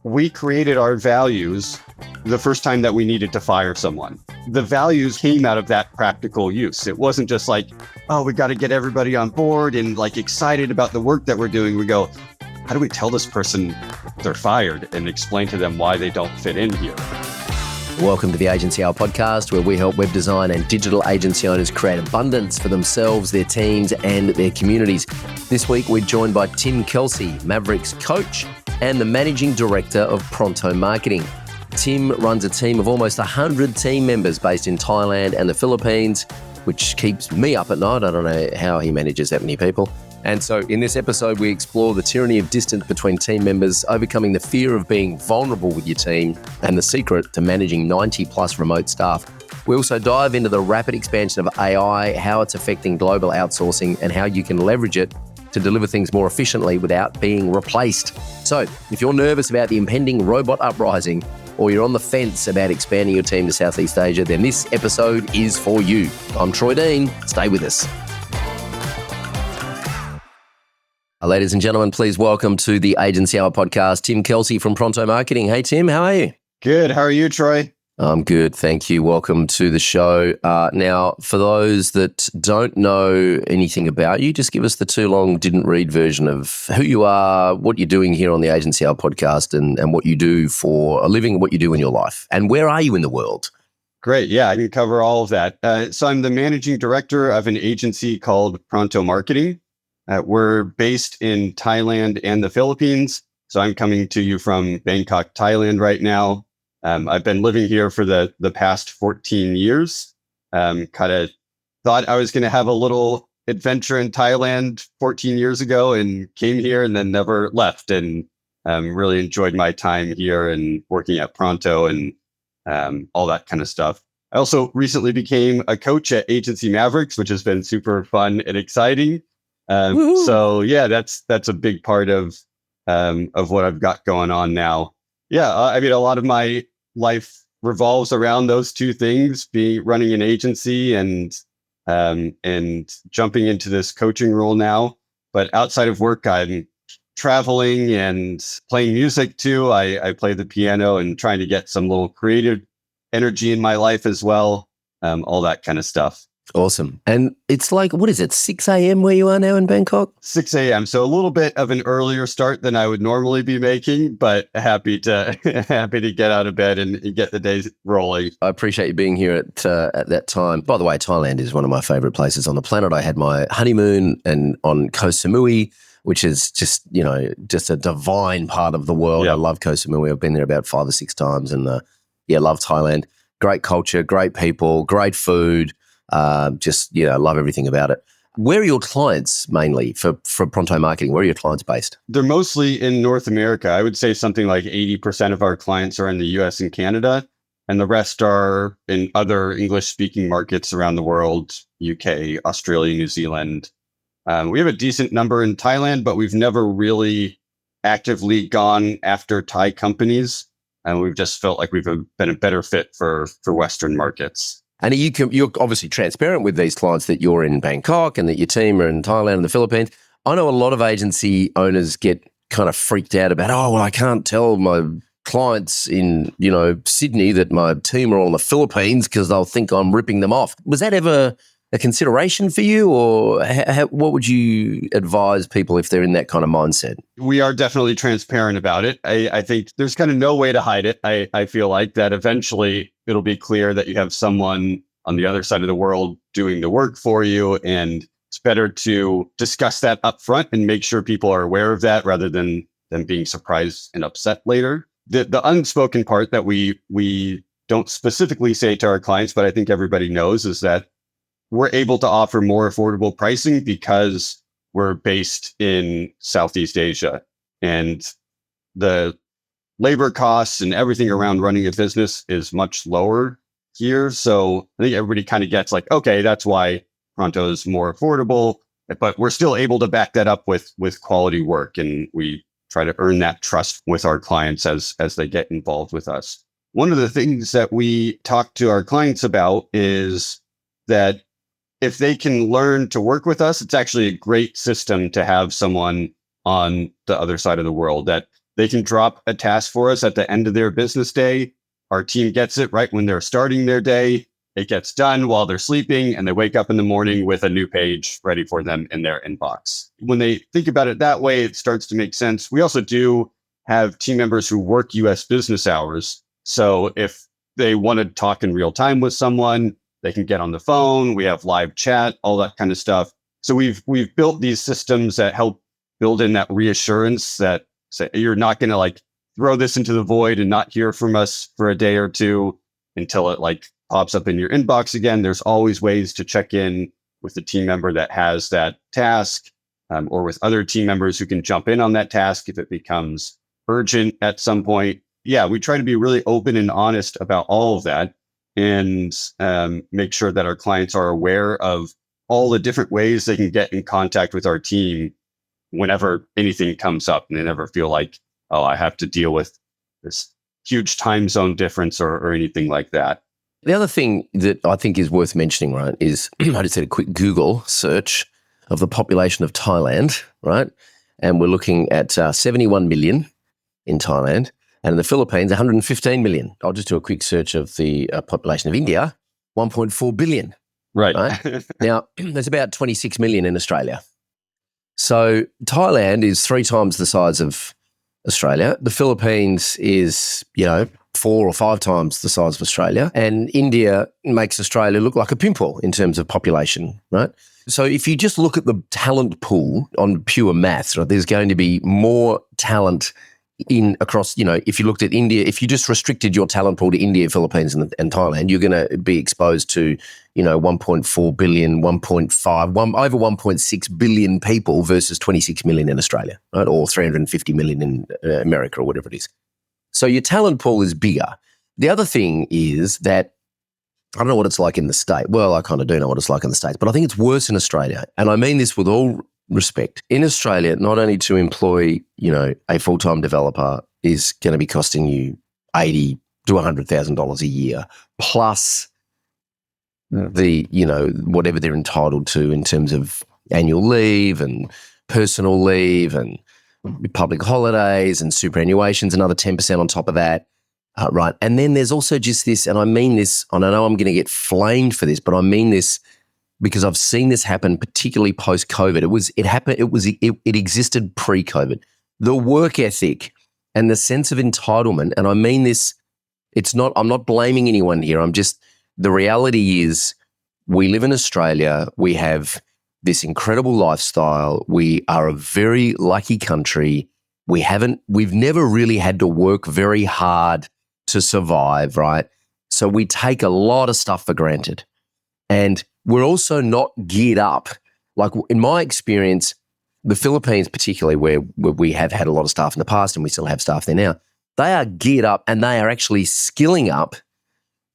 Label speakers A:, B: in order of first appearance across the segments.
A: we created our values the first time that we needed to fire someone. The values came out of that practical use. It wasn't just like, oh, we got to get everybody on board and like excited about the work that we're doing. We go, how do we tell this person they're fired and explain to them why they don't fit in here?
B: Welcome to the Agency Hour podcast, where we help web design and digital agency owners create abundance for themselves, their teams, and their communities. This week, we're joined by Tim Kelsey, Mavericks coach and the Managing Director of Pronto Marketing. Tim runs a team of almost 100 team members based in Thailand and the Philippines, which keeps me up at night. I don't know how he manages that many people. And so in this episode, we explore the tyranny of distance between team members, overcoming the fear of being vulnerable with your team, and the secret to managing 90 plus remote staff. We also dive into the rapid expansion of AI, how it's affecting global outsourcing, and how you can leverage it to deliver things more efficiently without being replaced. So if you're nervous about the impending robot uprising, or you're on the fence about expanding your team to Southeast Asia, then this episode is for you. I'm Troy Dean. Stay with us. Ladies and gentlemen, please welcome to the Agency Hour podcast, Tim Kelsey from Pronto Marketing. Hey, Tim, how are you?
A: Good. How are you, Troy?
B: I'm good. Thank you. Welcome to the show. Now, for those that don't know anything about you, just give us the too long didn't read version of who you are, what you're doing here on the Agency Hour podcast, and what you do for a living, what you do in your life, and where are you in the world?
A: Great. Yeah, I can cover all of that. So I'm the managing director of an agency called Pronto Marketing. We're based in Thailand and the Philippines. So I'm coming to you from Bangkok, Thailand right now. I've been living here for the past 14 years. Kind of thought I was going to have a little adventure in Thailand 14 years ago and came here and then never left, and really enjoyed my time here and working at Pronto and all that kind of stuff. I also recently became a coach at Agency Mavericks, which has been super fun and exciting. So yeah, that's a big part of what I've got going on now. Yeah, I mean, a lot of my life revolves around those two things: running an agency and jumping into this coaching role now. But outside of work, I'm traveling and playing music too. I play the piano and trying to get some little creative energy in my life as well. All that kind of stuff.
B: Awesome. And it's like, what is it, 6 a.m. where you are now in Bangkok?
A: 6 a.m. So a little bit of an earlier start than I would normally be making, but happy to get out of bed and get the day rolling.
B: I appreciate you being here at that time. By the way, Thailand is one of my favorite places on the planet. I had my honeymoon on Koh Samui, which is just a divine part of the world. Yep. I love Koh Samui. I've been there about 5 or 6 times, and love Thailand. Great culture, great people, great food. Love everything about it. Where are your clients mainly for Pronto Marketing? Where are your clients based?
A: They're mostly in North America. I would say something like 80% of our clients are in the US and Canada, and the rest are in other English-speaking markets around the world: UK, Australia, New Zealand. We have a decent number in Thailand, but we've never really actively gone after Thai companies, and we've just felt like we've been a better fit for Western markets.
B: And you're obviously transparent with these clients that you're in Bangkok and that your team are in Thailand and the Philippines. I know a lot of agency owners get kind of freaked out about, I can't tell my clients in, Sydney that my team are all in the Philippines because they'll think I'm ripping them off. Was that ever a consideration for you, or what would you advise people if they're in that kind of mindset?
A: We are definitely transparent about it. I think there's kind of no way to hide it. I feel like that eventually it'll be clear that you have someone on the other side of the world doing the work for you, and it's better to discuss that up front and make sure people are aware of that rather than them being surprised and upset later. The unspoken part that we don't specifically say to our clients, but I think everybody knows, is that we're able to offer more affordable pricing because we're based in Southeast Asia, and the labor costs and everything around running a business is much lower here. So I think everybody kind of gets like, okay, that's why Pronto is more affordable, but we're still able to back that up with quality work. And we try to earn that trust with our clients as they get involved with us. One of the things that we talk to our clients about is that if they can learn to work with us, it's actually a great system to have someone on the other side of the world that They can drop a task for us at the end of their business day. Our team gets it right when they're starting their day. It gets done while they're sleeping, and they wake up in the morning with a new page ready for them in their inbox. When they think about it that way, it starts to make sense. We also do have team members who work US business hours. So if they want to talk in real time with someone, they can get on the phone. We have live chat, all that kind of stuff. So we've built these systems that help build in that reassurance that say, you're not going to like throw this into the void and not hear from us for a day or two until it like pops up in your inbox again. There's always ways to check in with the team member that has that task, or with other team members who can jump in on that task if it becomes urgent at some point. Yeah, we try to be really open and honest about all of that, and make sure that our clients are aware of all the different ways they can get in contact with our team whenever anything comes up, and they never feel like, oh, I have to deal with this huge time zone difference or anything like that.
B: The other thing that I think is worth mentioning, right, is I just did a quick Google search of the population of Thailand, right? And we're looking at 71 million in Thailand, and in the Philippines, 115 million. I'll just do a quick search of the population of India, 1.4 billion.
A: Right.
B: Now, there's about 26 million in Australia. So Thailand is 3 times the size of Australia. The Philippines is, 4 or 5 times the size of Australia. And India makes Australia look like a pimple in terms of population, right? So if you just look at the talent pool on pure maths, right, there's going to be more talent across, if you looked at India, if you just restricted your talent pool to India, Philippines and Thailand, you're going to be exposed to, 1.4 billion, over 1.6 billion people versus 26 million in Australia, right? Or 350 million in America or whatever it is. So your talent pool is bigger. The other thing is that I don't know what it's like in the States. Well, I kind of do know what it's like in the States, but I think it's worse in Australia. And I mean this with all respect. In Australia, not only to employ, a full-time developer is going to be costing you $80,000 to $100,000 a year, plus the, whatever they're entitled to in terms of annual leave and personal leave and public holidays and superannuations, another 10% on top of that. Right. And then there's also just this, and I mean this, and I know I'm going to get flamed for this, but I mean this because I've seen this happen, particularly post-COVID. It existed pre-COVID. The work ethic and the sense of entitlement, and I mean this, I'm not blaming anyone here. The reality is we live in Australia. We have this incredible lifestyle. We are a very lucky country. We've never really had to work very hard to survive, right? So we take a lot of stuff for granted. And we're also not geared up. Like in my experience, the Philippines particularly, where we have had a lot of staff in the past and we still have staff there now, they are geared up and they are actually skilling up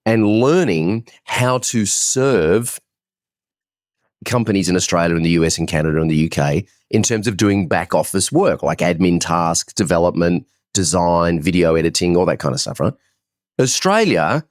B: and learning how to serve companies in Australia and the US and Canada and the UK in terms of doing back office work like admin tasks, development, design, video editing, all that kind of stuff, right? Australia,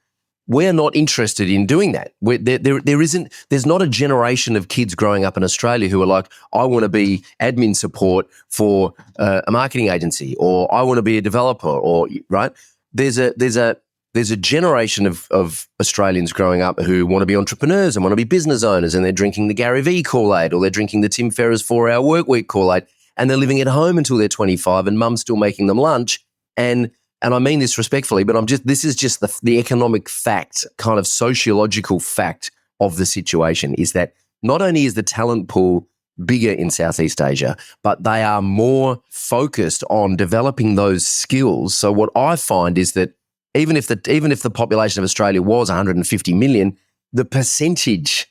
B: we're not interested in doing that. There's not a generation of kids growing up in Australia who are like, I want to be admin support for a marketing agency, or I want to be a developer, or right. There's a generation of Australians growing up who want to be entrepreneurs and want to be business owners, and they're drinking the Gary Vee Kool-Aid, or they're drinking the Tim Ferriss 4-hour work week Kool-Aid, and they're living at home until they're 25 and mum's still making them lunch. And I mean this respectfully, but this is just the economic fact, kind of sociological fact of the situation, is that not only is the talent pool bigger in Southeast Asia, but they are more focused on developing those skills. So what I find is that even if the population of Australia was 150 million, the percentage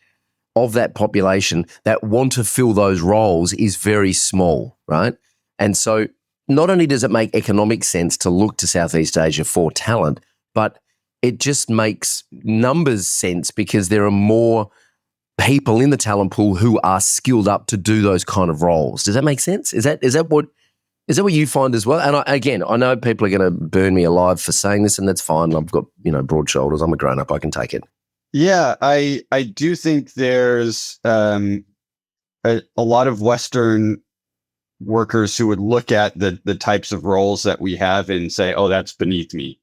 B: of that population that want to fill those roles is very small, right? And so not only does it make economic sense to look to Southeast Asia for talent, but it just makes numbers sense because there are more people in the talent pool who are skilled up to do those kind of roles. Does that make sense? Is that what you find as well? And I know people are going to burn me alive for saying this, and that's fine. I've got, broad shoulders. I'm a grown up. I can take it.
A: Yeah, I do think there's a lot of Western workers who would look at the types of roles that we have and say, oh, that's beneath me.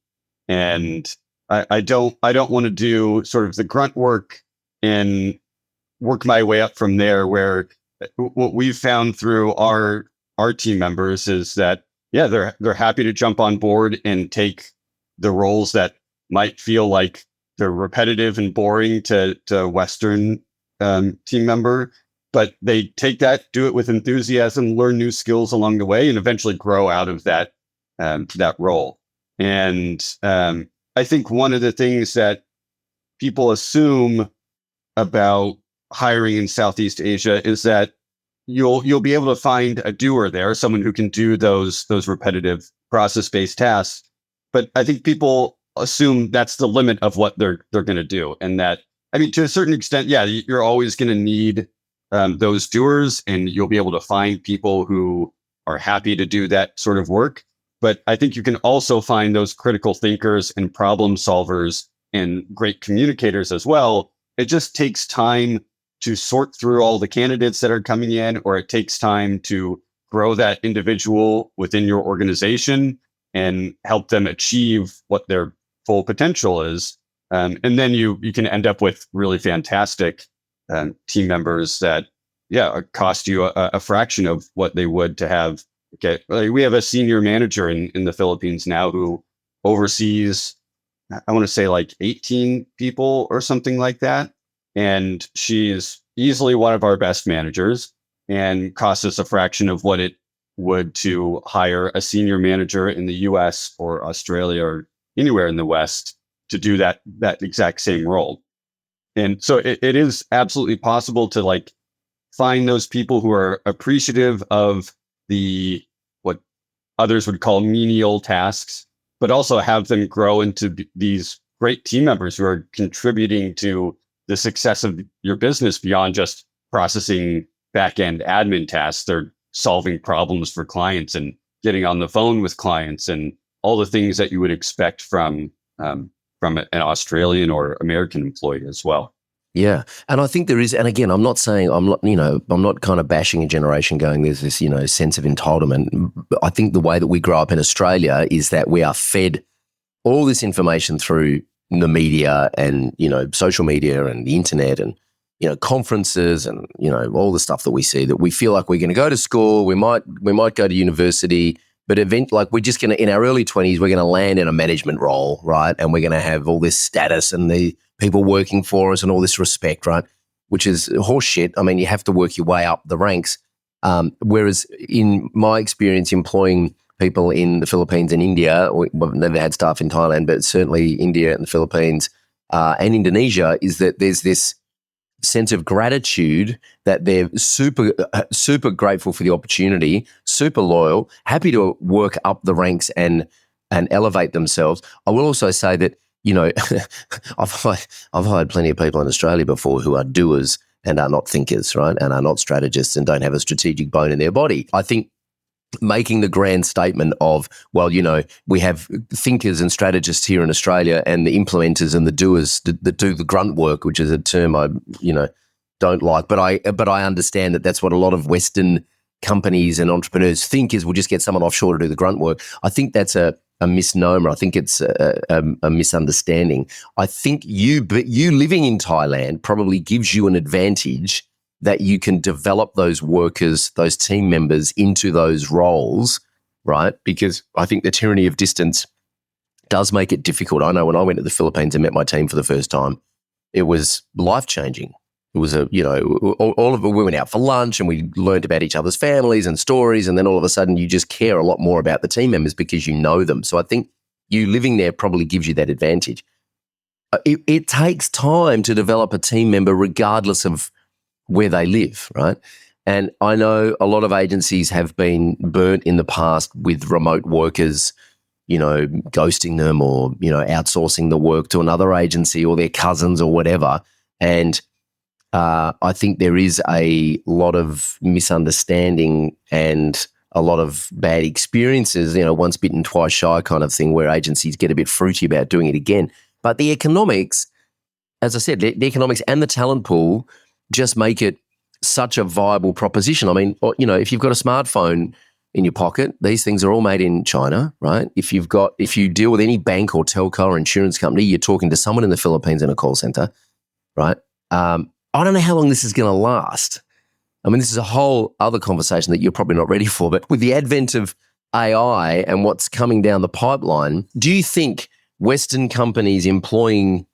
A: And I don't want to do sort of the grunt work and work my way up from there, where what we've found through our team members is that, yeah, they're happy to jump on board and take the roles that might feel like they're repetitive and boring to Western team member, but they take that, do it with enthusiasm, learn new skills along the way, and eventually grow out of that role. And I think one of the things that people assume about hiring in Southeast Asia is that you'll be able to find a doer there, someone who can do those repetitive process-based tasks. But I think people assume that's the limit of what they're going to do, and that, I mean, to a certain extent, yeah, you're always going to need those doers, and you'll be able to find people who are happy to do that sort of work. But I think you can also find those critical thinkers and problem solvers and great communicators as well. It just takes time to sort through all the candidates that are coming in, or it takes time to grow that individual within your organization and help them achieve what their full potential is. And then you can end up with really fantastic team members that, yeah, cost you a fraction of what they would to have. Okay, we have a senior manager in the Philippines now who oversees, I want to say, like 18 people or something like that. And she's easily one of our best managers and costs us a fraction of what it would to hire a senior manager in the US or Australia or anywhere in the West to do that exact same role. And so it is absolutely possible to like find those people who are appreciative of the, what others would call menial tasks, but also have them grow into these great team members who are contributing to the success of your business beyond just processing back-end admin tasks. They're solving problems for clients and getting on the phone with clients and all the things that you would expect from an Australian or American employee as well.
B: Yeah. And I think there is, and again, I'm not kind of bashing a generation going, there's this, sense of entitlement. I think the way that we grow up in Australia is that we are fed all this information through the media and, social media and the internet and, conferences and, all the stuff that we see, that we feel like we're going to go to school, we might go to university, but we're just going to, in our early 20s, we're going to land in a management role, right? And we're going to have all this status and the people working for us and all this respect, right? Which is horse shit. I mean, you have to work your way up the ranks. Whereas in my experience employing people in the Philippines and India, we've never had staff in Thailand, but certainly India and the Philippines and Indonesia, is that there's this sense of gratitude that they're super grateful for the opportunity, super loyal, happy to work up the ranks and elevate themselves. I will also say that, I've hired plenty of people in Australia before who are doers and are not thinkers, right? And are not strategists and don't have a strategic bone in their body. I think making the grand statement of, well, we have thinkers and strategists here in Australia and the implementers and the doers that do the grunt work, which is a term I, don't like. But I understand that that's what a lot of Western companies and entrepreneurs think, is we'll just get someone offshore to do the grunt work. I think that's a misnomer. I think it's a misunderstanding. I think you living in Thailand probably gives you an advantage that you can develop those workers, those team members into those roles, right? Because I think the tyranny of distance does make it difficult. I know when I went to the Philippines and met my team for the first time, it was life-changing. It was all of it, we went out for lunch and we learned about each other's families and stories, and then all of a sudden you just care a lot more about the team members because you know them. So I think you living there probably gives you that advantage. It takes time to develop a team member regardless of where they live, right? And I know a lot of agencies have been burnt in the past with remote workers, ghosting them or, outsourcing the work to another agency or their cousins or whatever. And I think there is a lot of misunderstanding and a lot of bad experiences, once bitten, twice shy kind of thing, where agencies get a bit fruity about doing it again. But the economics, as I said, the economics and the talent pool just make it such a viable proposition. I mean, if you've got a smartphone in your pocket, these things are all made in China, right? If you deal with any bank or telco or insurance company, you're talking to someone in the Philippines in a call center, right? I don't know how long this is going to last. I mean, this is a whole other conversation that you're probably not ready for, but with the advent of AI and what's coming down the pipeline, do you think Western companies employing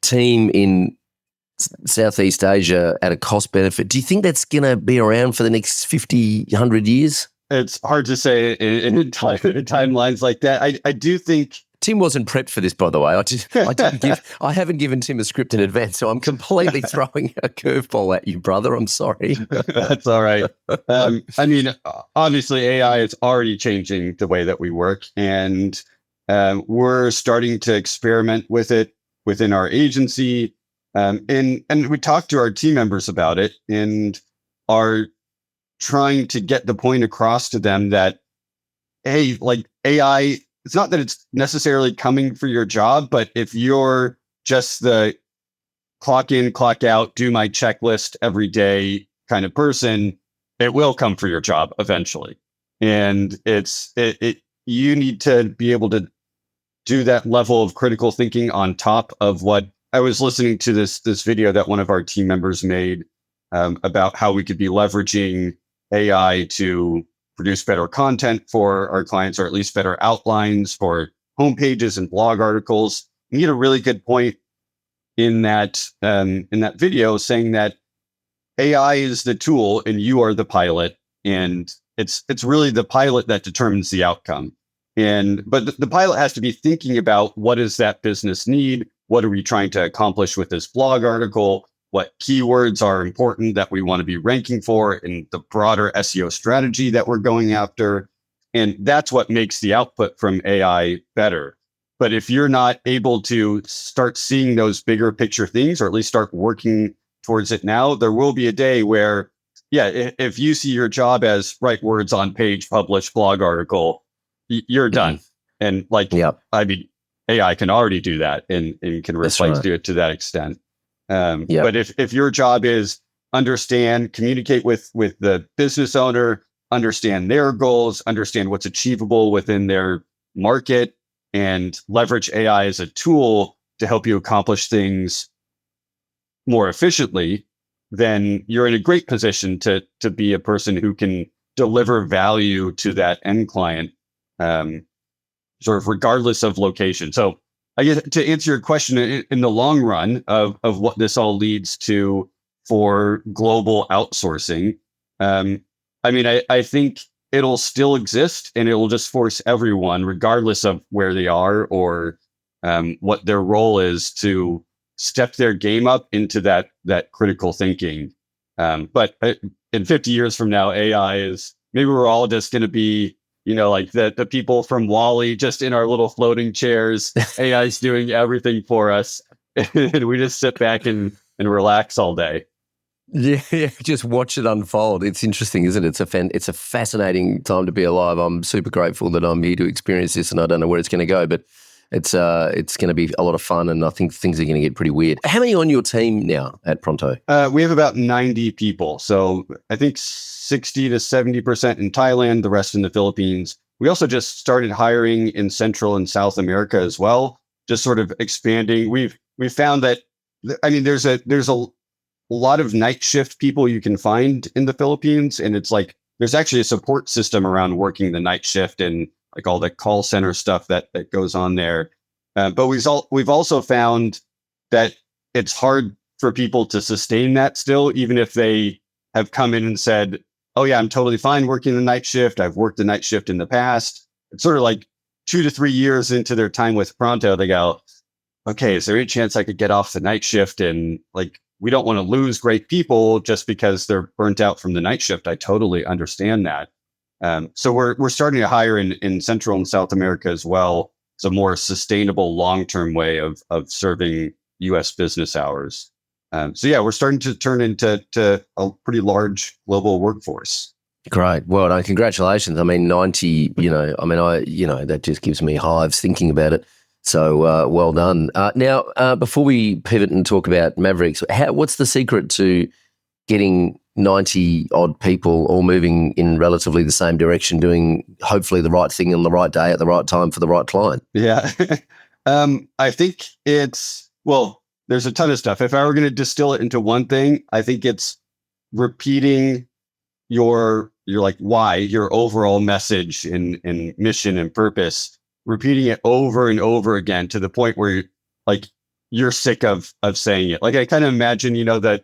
B: team in Southeast Asia at a cost benefit, do you think that's going to be around for the next 50, 100 years?
A: It's hard to say in timelines like that. I do think
B: Tim wasn't prepped for this, by the way. I haven't given Tim a script in advance, so I'm completely throwing a curveball at you, brother. I'm sorry.
A: That's all right. I mean, obviously, AI is already changing the way that we work, and we're starting to experiment with it within our agency. And we talk to our team members about it and are trying to get the point across to them that, hey, like AI, it's not that it's necessarily coming for your job, but if you're just the clock in, clock out, do my checklist every day kind of person, it will come for your job eventually. And you need to be able to do that level of critical thinking on top of what I was listening to this video that one of our team members made about how we could be leveraging AI to produce better content for our clients, or at least better outlines for homepages and blog articles. And he had a really good point in that video, saying that AI is the tool and you are the pilot, and it's really the pilot that determines the outcome. But the pilot has to be thinking about, what does that business need? What are we trying to accomplish with this blog article? What keywords are important that we want to be ranking for in the broader SEO strategy that we're going after? And that's what makes the output from AI better. But if you're not able to start seeing those bigger picture things, or at least start working towards it now, there will be a day where, if you see your job as write words on page, publish blog article, you're done. And I mean, AI can already do that and can replace do it to that extent. But if your job is communicate with the business owner, understand their goals, understand what's achievable within their market, and leverage AI as a tool to help you accomplish things more efficiently, then you're in a great position to be a person who can deliver value to that end client, sort of regardless of location. So I guess to answer your question, in the long run of what this all leads to for global outsourcing, I think it'll still exist, and it will just force everyone, regardless of where they are or what their role is, to step their game up into that critical thinking. But in 50 years from now, AI is, maybe we're all just going to be, like the people from WALL-E, just in our little floating chairs. AI is doing everything for us, and we just sit back and relax all day.
B: Yeah, just watch it unfold. It's interesting, isn't it? It's a fascinating time to be alive. I'm super grateful that I'm here to experience this, and I don't know where it's going to go, but it's going to be a lot of fun, and I think things are going to get pretty weird. How many on your team now at Pronto?
A: We have about 90 people. So I think 60 to 70% in Thailand, the rest in the Philippines. We also just started hiring in Central and South America as well, just sort of expanding. We found that, there's a lot of night shift people you can find in the Philippines, and it's like there's actually a support system around working the night shift and like all the call center stuff that goes on there. But we've also found that it's hard for people to sustain that still, even if they have come in and said, oh yeah, I'm totally fine working the night shift. I've worked the night shift in the past. It's sort of like 2 to 3 years into their time with Pronto, they go, okay, is there any chance I could get off the night shift? And like, we don't want to lose great people just because they're burnt out from the night shift. I totally understand that. So we're starting to hire in Central and South America as well. It's a more sustainable long-term way of serving U.S. business hours. We're starting to turn into a pretty large global workforce.
B: Great. Well, congratulations. 90, that just gives me hives thinking about it. So well done. Now, before we pivot and talk about Mavericks, what's the secret to getting 90 odd people all moving in relatively the same direction, doing hopefully the right thing on the right day at the right time for the right client?
A: Yeah. I think there's a ton of stuff. If I were going to distill it into one thing, I think it's repeating your like why, your overall message and mission and purpose, repeating it over and over again to the point where you're sick of saying it. Like I kind of imagine, that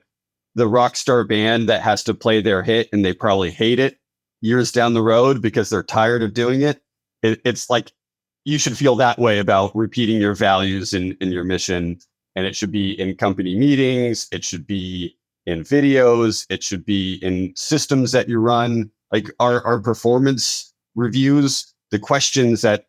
A: the rock star band that has to play their hit and they probably hate it years down the road because they're tired of doing it. It's like you should feel that way about repeating your values and your mission. And it should be in company meetings. It should be in videos. It should be in systems that you run. Like our performance reviews, the questions that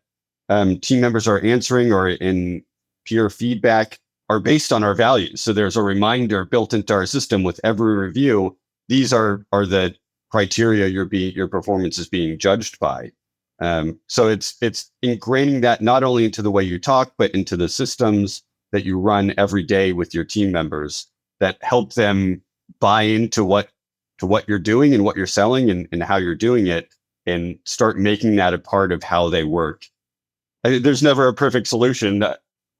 A: team members are answering or in peer feedback are based on our values. So there's a reminder built into our system with every review. These are the criteria your performance is being judged by. So it's ingraining that not only into the way you talk, but into the systems that you run every day with your team members that help them buy into what you're doing and what you're selling and how you're doing it, and start making that a part of how they work. There's never a perfect solution.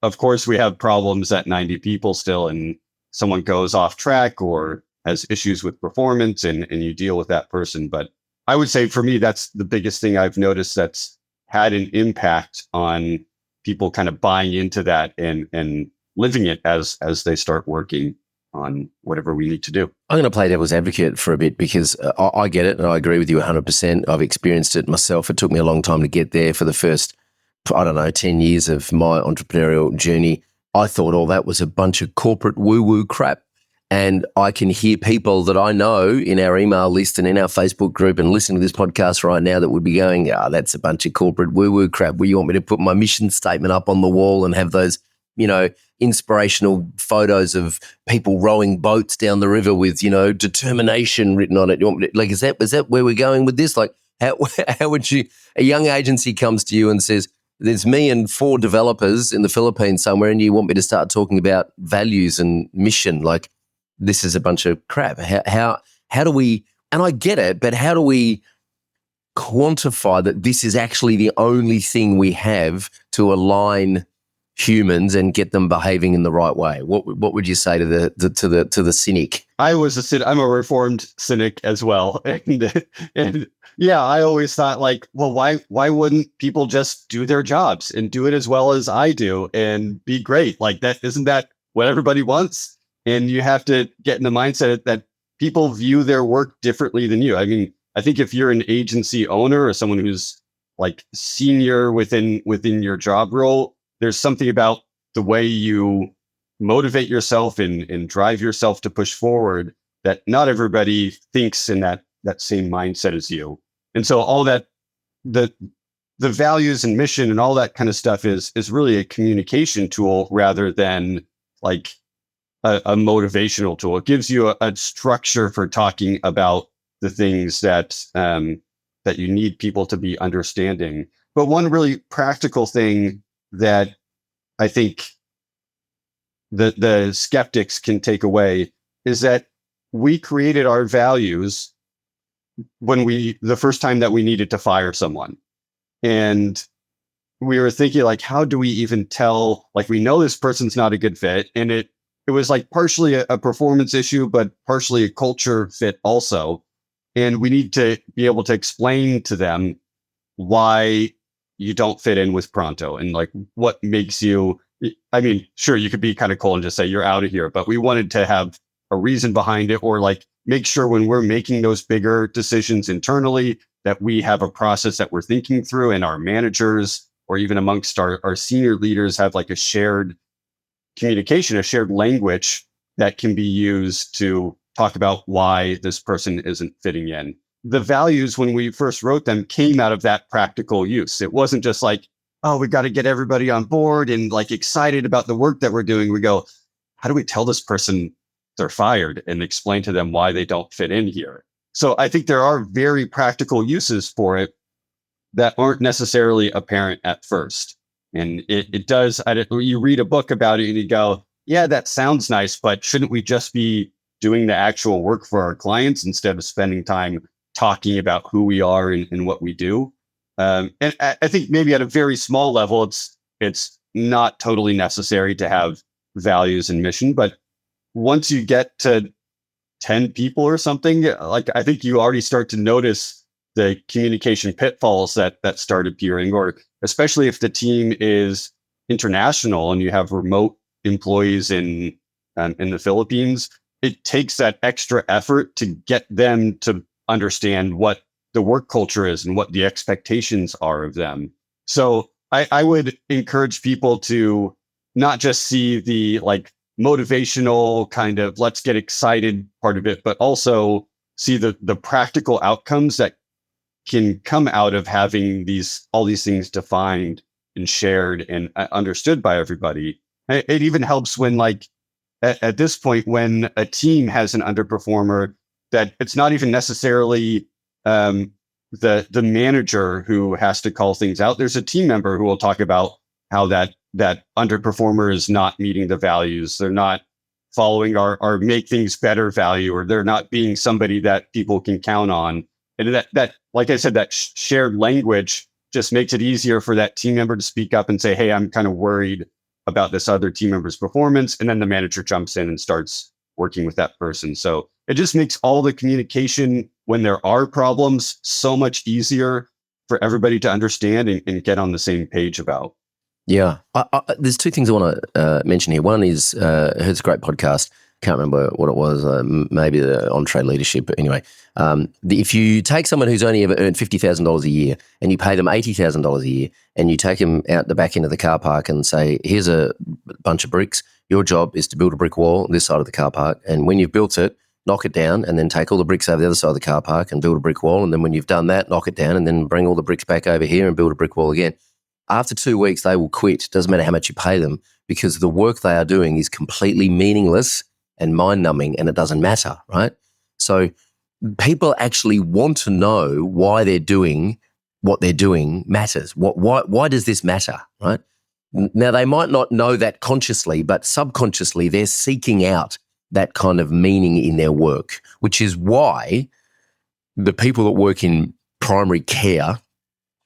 A: Of course, we have problems at 90 people still, and someone goes off track or has issues with performance, and you deal with that person. But I would say for me, that's the biggest thing I've noticed that's had an impact on people kind of buying into that and living it as they start working on whatever we need to do.
B: I'm going to play devil's advocate for a bit because I get it and I agree with you 100%. I've experienced it myself. It took me a long time to get there. For the first, 10 years of my entrepreneurial journey, I thought all that was a bunch of corporate woo-woo crap. And I can hear people that I know in our email list and in our Facebook group and listening to this podcast right now that would be going, that's a bunch of corporate woo-woo crap. Well, you want me to put my mission statement up on the wall and have those, inspirational photos of people rowing boats down the river with, determination written on it. You want me to, is that where we're going with this? Like, how would you, a young agency comes to you and says, there's me and 4 developers in the Philippines somewhere, and you want me to start talking about values and mission? Like, this is a bunch of crap. How do we, and I get it, but how do we quantify that this is actually the only thing we have to align humans and get them behaving in the right way? What would you say to the cynic?
A: I'm a reformed cynic as well. And yeah, I always thought why wouldn't people just do their jobs and do it as well as I do and be great? Like isn't that what everybody wants? And you have to get in the mindset that people view their work differently than you. I mean, I think if you're an agency owner or someone who's like senior within your job role, there's something about the way you motivate yourself and drive yourself to push forward that not everybody thinks in that same mindset as you. And so all that, the values and mission and all that kind of stuff is really a communication tool rather than like a motivational tool. It gives you a structure for talking about the things that you need people to be understanding. But one really practical thing that I think the skeptics can take away is that we created our values the first time that we needed to fire someone. And we were thinking how do we even tell, we know this person's not a good fit. And it was partially a performance issue, but partially a culture fit also. And we need to be able to explain to them why you don't fit in with Pronto and what makes you, I mean, sure, you could be kind of cool and just say you're out of here, but we wanted to have a reason behind it, or make sure when we're making those bigger decisions internally that we have a process that we're thinking through, and our managers or even amongst our senior leaders have a shared communication, a shared language that can be used to talk about why this person isn't fitting in. The values, when we first wrote them, came out of that practical use. It wasn't just we got to get everybody on board and excited about the work that we're doing. We go, how do we tell this person they're fired and explain to them why they don't fit in here? So I think there are very practical uses for it that aren't necessarily apparent at first. And it does, you read a book about it and you go, yeah, that sounds nice, but shouldn't we just be doing the actual work for our clients instead of spending time talking about who we are and what we do. And I think maybe at a very small level, it's not totally necessary to have values and mission, but once you get to 10 people or something, like I think you already start to notice the communication pitfalls that start appearing, or especially if the team is international and you have remote employees in the Philippines, it takes that extra effort to get them to understand what the work culture is and what the expectations are of them. So I would encourage people to not just see the like motivational kind of let's get excited part of it, but also see the practical outcomes that can come out of having all these things defined and shared and understood by everybody. It even helps when like at this point, when a team has an underperformer, that it's not even necessarily the manager who has to call things out. There's a team member who will talk about how that underperformer is not meeting the values. They're not following our make things better value, or they're not being somebody that people can count on. And that like I said, that shared language just makes it easier for that team member to speak up and say, hey, I'm kind of worried about this other team member's performance. And then the manager jumps in and starts working with that person. So it just makes all the communication when there are problems so much easier for everybody to understand and get on the same page about.
B: Yeah. There's two things I want to mention here. One is, I heard this great podcast. Can't remember what it was, maybe the Entree Leadership. But anyway, if you take someone who's only ever earned $50,000 a year and you pay them $80,000 a year and you take them out the back end of the car park and say, here's a bunch of bricks. Your job is to build a brick wall on this side of the car park. And when you've built it, knock it down and then take all the bricks over the other side of the car park and build a brick wall. And then when you've done that, knock it down and then bring all the bricks back over here and build a brick wall again. After 2 weeks, they will quit. Doesn't matter how much you pay them, because the work they are doing is completely meaningless and mind-numbing, and it doesn't matter, right? So people actually want to know why they're doing what they're doing matters. Why does this matter, right? Now, they might not know that consciously, but subconsciously they're seeking out that kind of meaning in their work, which is why the people that work in primary care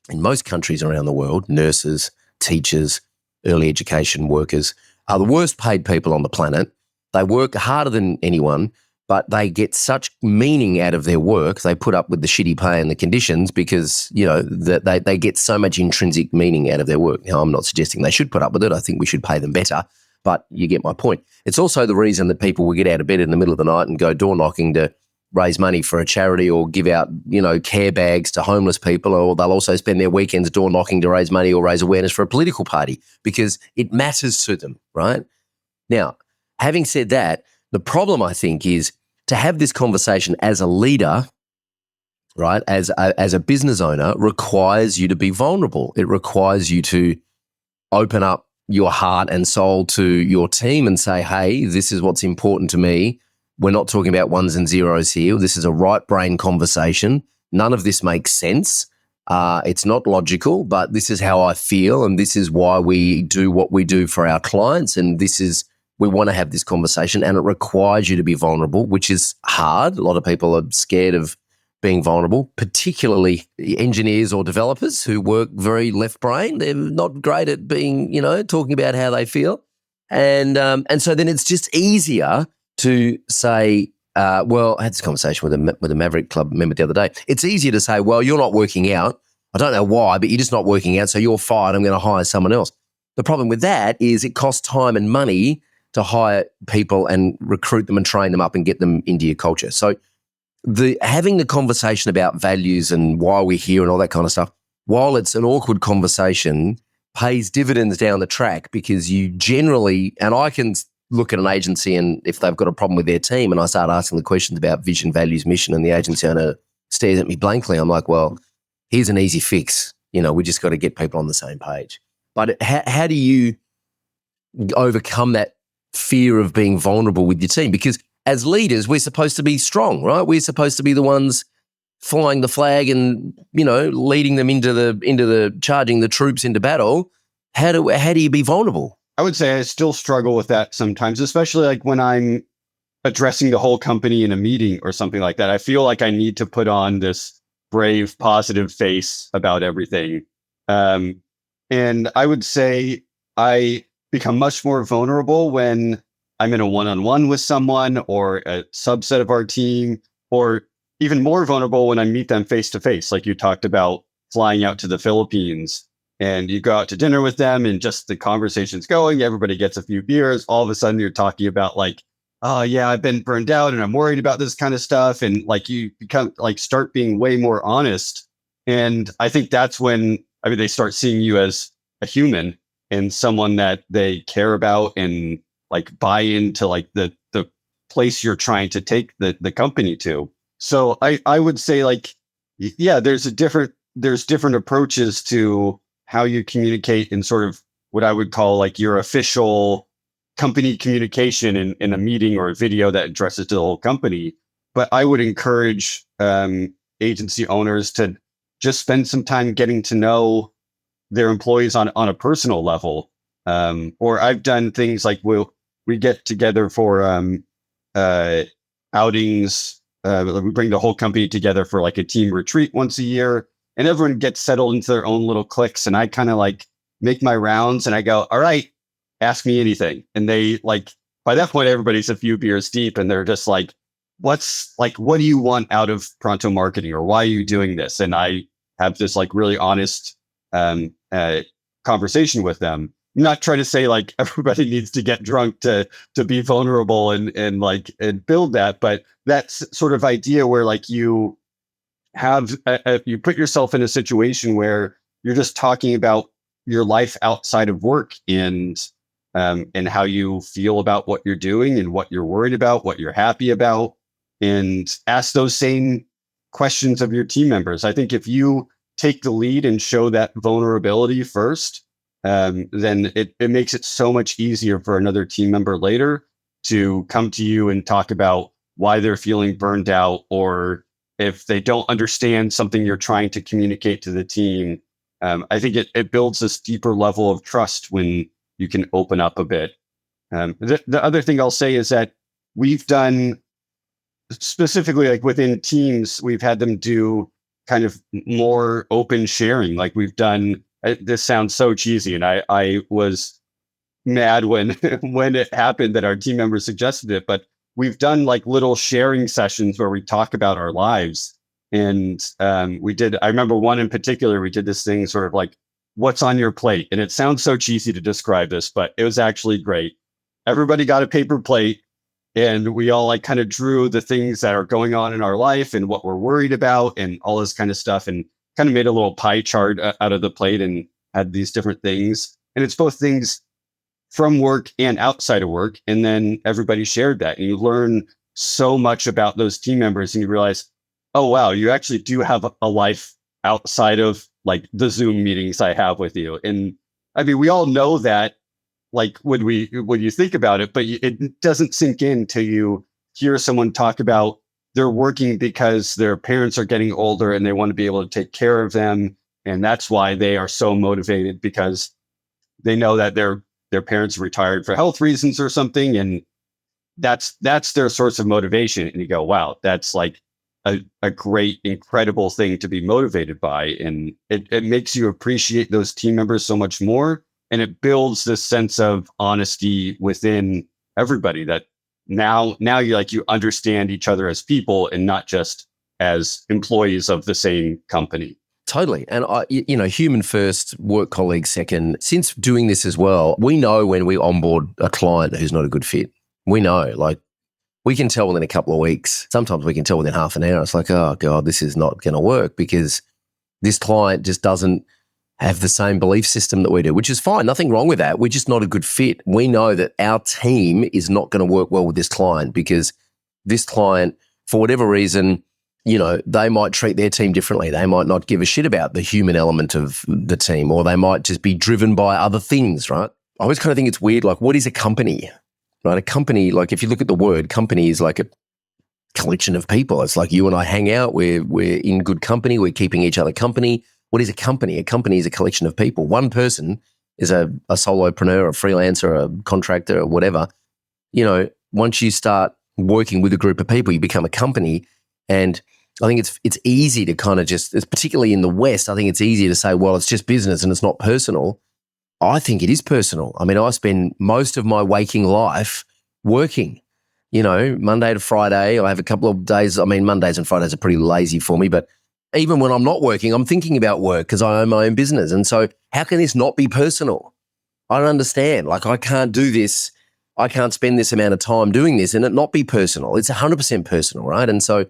B: in most countries around the world, nurses, teachers, early education workers, are the worst paid people on the planet. They work harder than anyone, but they get such meaning out of their work. They put up with the shitty pay and the conditions because, you know, that they get so much intrinsic meaning out of their work. Now, I'm not suggesting they should put up with it. I think we should pay them better, but you get my point. It's also the reason that people will get out of bed in the middle of the night and go door knocking to raise money for a charity or give out, you know, care bags to homeless people, or they'll also spend their weekends door knocking to raise money or raise awareness for a political party because it matters to them, right? Now, having said that, the problem, I think, is to have this conversation as a leader, right, as a business owner, requires you to be vulnerable. It requires you to open up your heart and soul to your team and say, hey, this is what's important to me. We're not talking about ones and zeros here. This is a right brain conversation. None of this makes sense. It's not logical, but this is how I feel, and this is why we do what we do for our clients, and we want to have this conversation, and it requires you to be vulnerable, which is hard. A lot of people are scared of being vulnerable, particularly engineers or developers who work very left brain. They're not great at being, you know, talking about how they feel. And so then it's just easier to say, well, I had this conversation with a Maverick Club member the other day. It's easier to say, well, you're not working out. I don't know why, but you're just not working out, so you're fired. I'm going to hire someone else. The problem with that is it costs time and money to hire people and recruit them and train them up and get them into your culture. So having the conversation about values and why we're here and all that kind of stuff, while it's an awkward conversation, pays dividends down the track, because you generally, and I can look at an agency and if they've got a problem with their team and I start asking the questions about vision, values, mission, and the agency owner stares at me blankly, I'm like, well, here's an easy fix. You know, we just got to get people on the same page. But how do you overcome that fear of being vulnerable with your team? Because as leaders, we're supposed to be strong, right? We're supposed to be the ones flying the flag and, you know, leading them into the charging the troops into battle. How do you be vulnerable?
A: I would say I still struggle with that sometimes, especially like when I'm addressing the whole company in a meeting or something like that. I feel like I need to put on this brave, positive face about everything. And I would say I become much more vulnerable when I'm in a one-on-one with someone or a subset of our team, or even more vulnerable when I meet them face to face. Like you talked about flying out to the Philippines and you go out to dinner with them and just the conversation's going, everybody gets a few beers. All of a sudden you're talking about like, oh yeah, I've been burned out and I'm worried about this kind of stuff. And like you become like start being way more honest. And I think that's when, I mean, they start seeing you as a human and someone that they care about and like buy into like the place you're trying to take the company to. So I would say like, yeah, there's different approaches to how you communicate in sort of what I would call like your official company communication in a meeting or a video that addresses the whole company. But I would encourage agency owners to just spend some time getting to know their employees on a personal level. Or I've done things like we get together for outings. We bring the whole company together for like a team retreat once a year, and everyone gets settled into their own little cliques. And I kind of like make my rounds and I go, all right, ask me anything. And they like, by that point, everybody's a few beers deep and they're just like, what do you want out of Pronto Marketing, or why are you doing this? And I have this like really honest conversation with them. I'm not trying to say like everybody needs to get drunk to be vulnerable and build that, but that's sort of idea where like you have you put yourself in a situation where you're just talking about your life outside of work and how you feel about what you're doing and what you're worried about, what you're happy about, and ask those same questions of your team members. I think if you take the lead and show that vulnerability first, then it makes it so much easier for another team member later to come to you and talk about why they're feeling burned out, or if they don't understand something you're trying to communicate to the team. I think it builds this deeper level of trust when you can open up a bit. The other thing I'll say is that we've done, specifically like within teams, we've had them do kind of more open sharing. Like we've done, this sounds so cheesy, and I was mad when when it happened that our team members suggested it, but we've done like little sharing sessions where we talk about our lives. And I remember one in particular, we did this thing sort of like, what's on your plate? And it sounds so cheesy to describe this, but it was actually great. Everybody got a paper plate and we all like kind of drew the things that are going on in our life and what we're worried about and all this kind of stuff, and kind of made a little pie chart out of the plate and had these different things. And it's both things from work and outside of work. And then everybody shared that, and you learn so much about those team members, and you realize, oh, wow, you actually do have a life outside of like the Zoom meetings I have with you. And I mean, we all know that, like when you think about it, but it doesn't sink in till you hear someone talk about they're working because their parents are getting older and they want to be able to take care of them. And that's why they are so motivated, because they know that their parents retired for health reasons or something. And that's their source of motivation. And you go, wow, that's like a great, incredible thing to be motivated by. And it makes you appreciate those team members so much more. And it builds this sense of honesty within everybody, that now you understand each other as people and not just as employees of the same company.
B: Totally. And, human first, work colleagues second. Since doing this as well, we know when we onboard a client who's not a good fit. We know, like, we can tell within a couple of weeks. Sometimes we can tell within half an hour. It's like, oh, God, this is not going to work because this client just doesn't have the same belief system that we do, which is fine. Nothing wrong with that. We're just not a good fit. We know that our team is not going to work well with this client because this client, for whatever reason, they might treat their team differently. They might not give a shit about the human element of the team, or they might just be driven by other things, right? I always kind of think it's weird, like, what is a company, right? A company, like, if you look at the word, company is like a collection of people. It's like you and I hang out, we're in good company, we're keeping each other company. What is a company? A company is a collection of people. One person is a solopreneur, a freelancer, a contractor, or whatever. Once you start working with a group of people, you become a company. And I think it's easy to kind of just, particularly in the West, I think it's easy to say, well, it's just business and it's not personal. I think it is personal. I mean, I spend most of my waking life working, Monday to Friday. I have a couple of days. I mean, Mondays and Fridays are pretty lazy for me, but even when I'm not working, I'm thinking about work because I own my own business. And so how can this not be personal? I don't understand. Like, I can't do this. I can't spend this amount of time doing this and it not be personal. It's 100% personal, right? And so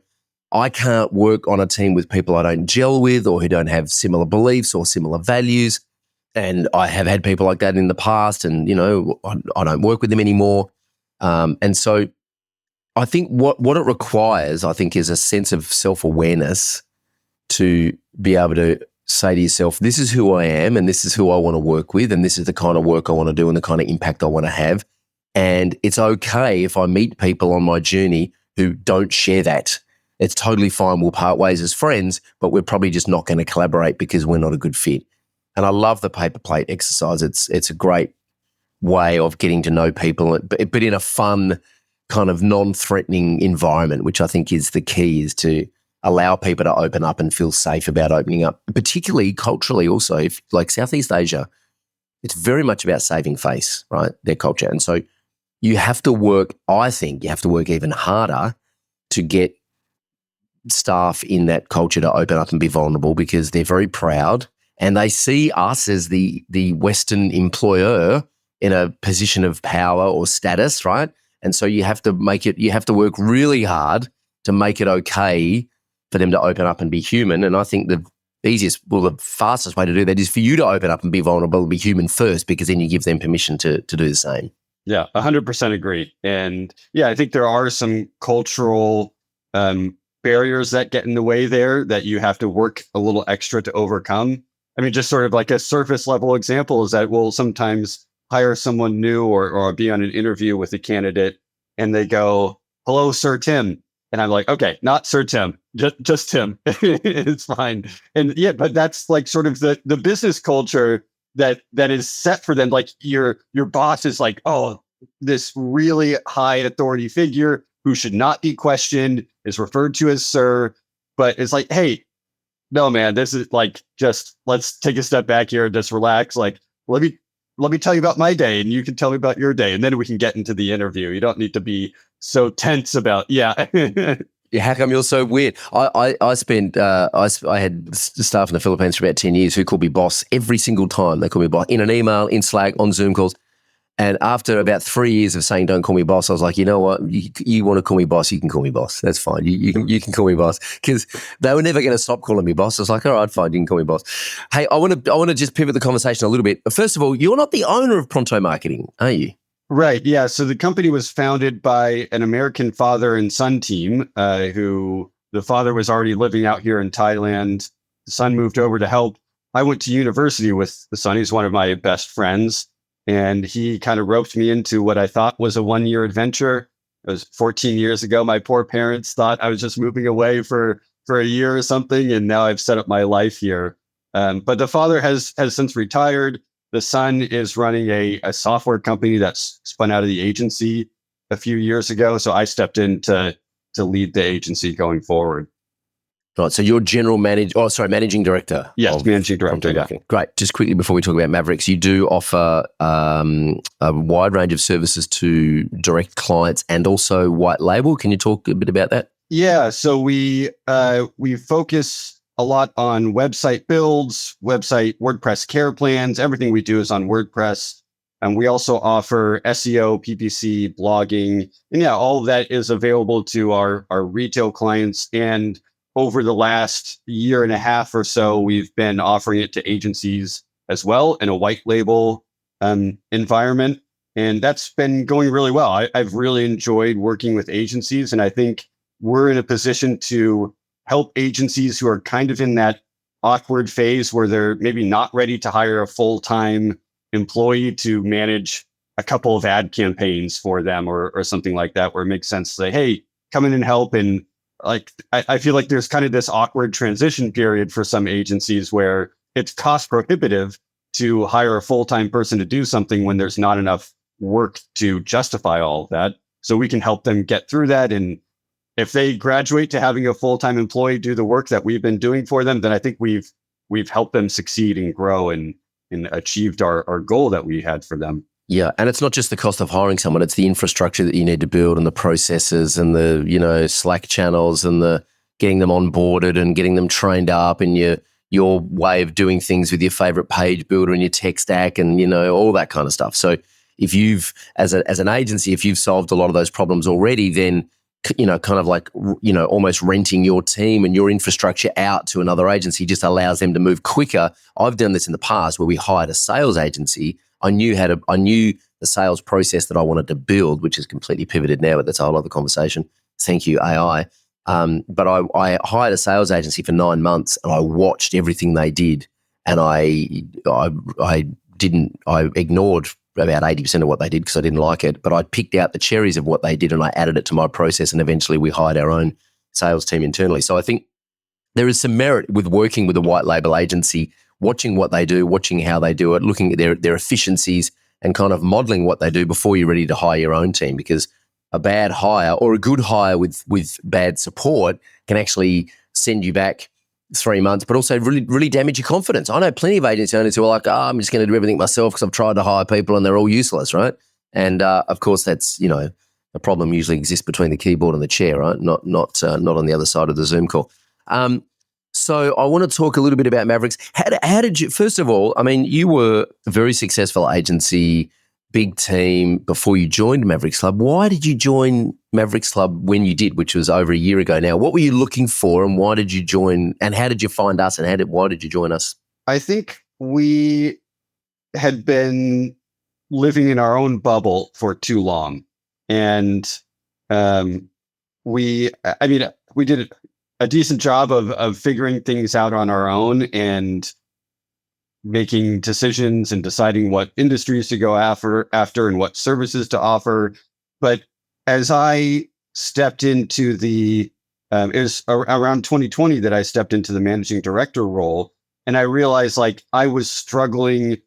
B: I can't work on a team with people I don't gel with or who don't have similar beliefs or similar values. And I have had people like that in the past and, I don't work with them anymore. And so I think what it requires, I think, is a sense of self-awareness to be able to say to yourself, this is who I am and this is who I want to work with and this is the kind of work I want to do and the kind of impact I want to have. And it's okay if I meet people on my journey who don't share that. It's totally fine. We'll part ways as friends, but we're probably just not going to collaborate because we're not a good fit. And I love the paper plate exercise. It's a great way of getting to know people, but in a fun kind of non-threatening environment, which I think is the key, is to allow people to open up and feel safe about opening up, particularly culturally also. If, like Southeast Asia, it's very much about saving face, right? Their culture. And so you have to work, I think you have to work even harder to get staff in that culture to open up and be vulnerable because they're very proud and they see us as the Western employer in a position of power or status, right? And so you have to work really hard to make it okay for them to open up and be human. And I think the fastest way to do that is for you to open up and be vulnerable and be human first, because then you give them permission to do the same.
A: Yeah, 100% agree. And yeah, I think there are some cultural barriers that get in the way there that you have to work a little extra to overcome. I mean, just sort of like a surface level example is that we'll sometimes hire someone new or be on an interview with a candidate and they go, "Hello, Sir Tim." And I'm like, okay, not Sir Tim, just Tim. It's fine. And yeah, but that's like sort of the business culture that is set for them. Like your boss is like, oh, this really high authority figure who should not be questioned is referred to as sir. But it's like, hey, no, man, this is like, just let's take a step back here and just relax. Like, let me tell you about my day and you can tell me about your day. And then we can get into the interview. You don't need to be so tense about, yeah.
B: Yeah, how come you're so weird? I had staff in the Philippines for about 10 years who called me boss every single time. They called me boss in an email, in Slack, on Zoom calls. And after about 3 years of saying, don't call me boss, I was like, you know what? You want to call me boss, you can call me boss. That's fine. You can call me boss, because they were never going to stop calling me boss. I was like, all right, fine, you can call me boss. Hey, I want to just pivot the conversation a little bit. First of all, you're not the owner of Pronto Marketing, are you?
A: Right. Yeah. So the company was founded by an American father and son team, who the father was already living out here in Thailand. The son moved over to help. I went to university with the son. He's one of my best friends. And he kind of roped me into what I thought was a 1-year adventure. It was 14 years ago. My poor parents thought I was just moving away for a year or something. And now I've set up my life here. But the father has since retired. The son is running a software company that's spun out of the agency a few years ago. So I stepped in to lead the agency going forward.
B: Right. So you're managing director.
A: Yes, managing director. Yeah.
B: Great. Just quickly before we talk about Mavericks, you do offer a wide range of services to direct clients and also white label. Can you talk a bit about that?
A: Yeah. So we focus a lot on website builds, website WordPress care plans. Everything we do is on WordPress. And we also offer SEO, PPC, blogging. And yeah, all of that is available to our retail clients. And over the last year and a half or so, we've been offering it to agencies as well in a white label environment. And that's been going really well. I've really enjoyed working with agencies. And I think we're in a position to help agencies who are kind of in that awkward phase where they're maybe not ready to hire a full-time employee to manage a couple of ad campaigns for them or something like that, where it makes sense to say, hey, come in and help. And like, I feel like there's kind of this awkward transition period for some agencies where it's cost prohibitive to hire a full-time person to do something when there's not enough work to justify all of that. so we can help them get through that. And if they graduate to having a full-time employee do the work that we've been doing for them, then I think we've helped them succeed and grow and achieved our goal that we had for them.
B: Yeah, and it's not just the cost of hiring someone; it's the infrastructure that you need to build, and the processes, and the Slack channels, and the getting them onboarded and getting them trained up, and your way of doing things with your favorite page builder and your tech stack, and all that kind of stuff. So if you've as an agency, if you've solved a lot of those problems already, then kind of like almost renting your team and your infrastructure out to another agency just allows them to move quicker. I've done this in the past where we hired a sales agency. I knew the sales process that I wanted to build, which is completely pivoted now, but that's a whole other conversation. Thank you, AI. But I hired a sales agency for 9 months, and I watched everything they did, and I ignored about 80% of what they did because I didn't like it, but I picked out the cherries of what they did and I added it to my process, and eventually we hired our own sales team internally. So I think there is some merit with working with a white label agency, watching what they do, watching how they do it, looking at their efficiencies and kind of modeling what they do before you're ready to hire your own team, because a bad hire or a good hire with bad support can actually send you back 3 months, but also really, really damage your confidence. I know plenty of agency owners who are like, I'm just going to do everything myself because I've tried to hire people and they're all useless, right? And of course, that's, the problem usually exists between the keyboard and the chair, right? Not on the other side of the Zoom call. So I want to talk a little bit about Mavericks. How did you, first of all, I mean, you were a very successful agency, big team before you joined Mavericks Club. Why did you join Mavericks Club when you did, which was over a year ago now? What were you looking for, and why did you join, and how did you find us, and why did you join us?
A: I think we had been living in our own bubble for too long. And we did a decent job of figuring things out on our own and making decisions and deciding what industries to go after and what services to offer. But as I stepped into it was around 2020 that I stepped into the managing director role. And I realized I was struggling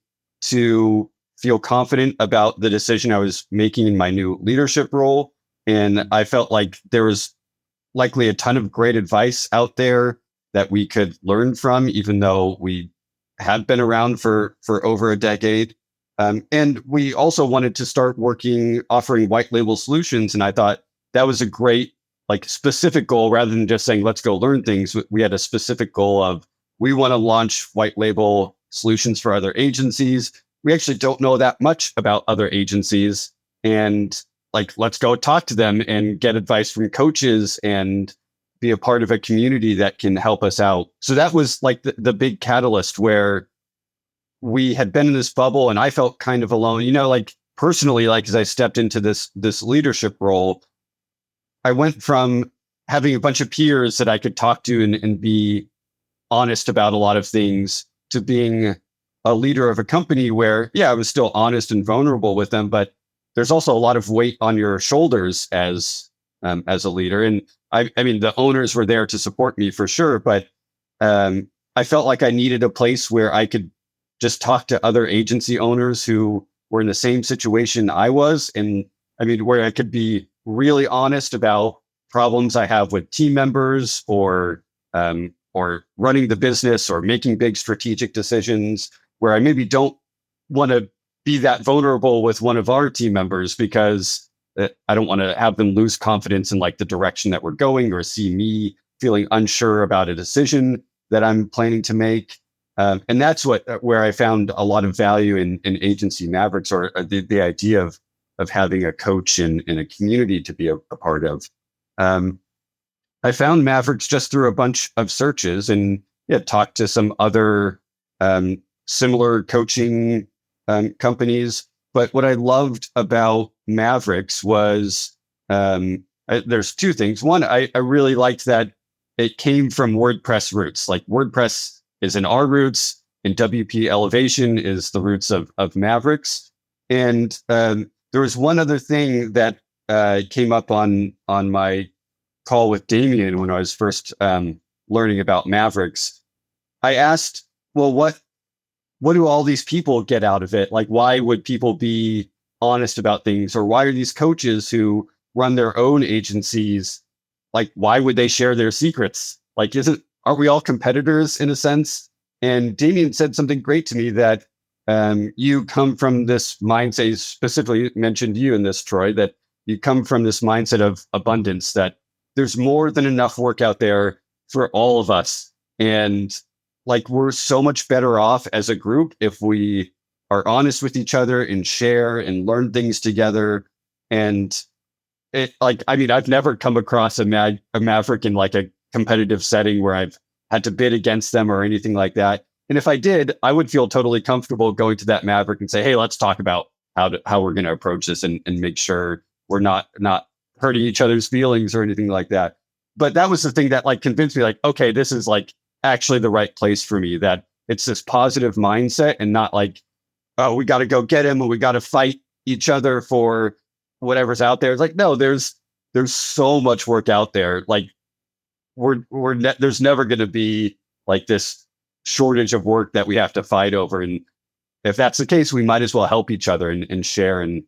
A: to feel confident about the decision I was making in my new leadership role. And I felt like there was likely a ton of great advice out there that we could learn from, even though we had been around for over a decade. And we also wanted to start offering white label solutions. And I thought that was a great, specific goal rather than just saying, let's go learn things. We had a specific goal of, we want to launch white label solutions for other agencies. We actually don't know that much about other agencies. And let's go talk to them and get advice from coaches and be a part of a community that can help us out. So that was the big catalyst, where we had been in this bubble and I felt kind of alone, personally, as I stepped into this leadership role, I went from having a bunch of peers that I could talk to and be honest about a lot of things, to being a leader of a company where, I was still honest and vulnerable with them, but there's also a lot of weight on your shoulders as a leader. And I mean, the owners were there to support me for sure, but I felt like I needed a place where I could just talk to other agency owners who were in the same situation I was. And I mean, where I could be really honest about problems I have with team members or running the business or making big strategic decisions, where I maybe don't want to be that vulnerable with one of our team members because I don't want to have them lose confidence in the direction that we're going, or see me feeling unsure about a decision that I'm planning to make. And that's where I found a lot of value in Agency Mavericks, or the idea of having a coach and a community to be a part of. I found Mavericks just through a bunch of searches, and talked to some other similar coaching companies. But what I loved about Mavericks was there's two things. One, I really liked that it came from WordPress roots. WordPress is in our roots, and WP Elevation is the roots of Mavericks. And there was one other thing that came up on my call with Damien when I was first learning about Mavericks. I asked, well, what do all these people get out of it? Why would people be honest about things? Or why are these coaches who run their own agencies, like, why would they share their secrets? Like, aren't we all competitors in a sense? And Damien said something great to me that you come from this mindset. He specifically mentioned you in this, Troy, that you come from this mindset of abundance, that there's more than enough work out there for all of us. And like, we're so much better off as a group if we are honest with each other and share and learn things together. And I've never come across a Maverick in like a competitive setting where I've had to bid against them or anything like that. And if I did, I would feel totally comfortable going to that Maverick and say, hey, let's talk about how we're going to approach this and make sure we're not hurting each other's feelings or anything like that. But that was the thing that like convinced me, like, okay, this is like actually the right place for me, that it's this positive mindset and not like, oh, we got to go get him and we got to fight each other for whatever's out there. It's like, no, there's so much work out there. Like, there's never going to be like this shortage of work that we have to fight over. And if that's the case, we might as well help each other and share and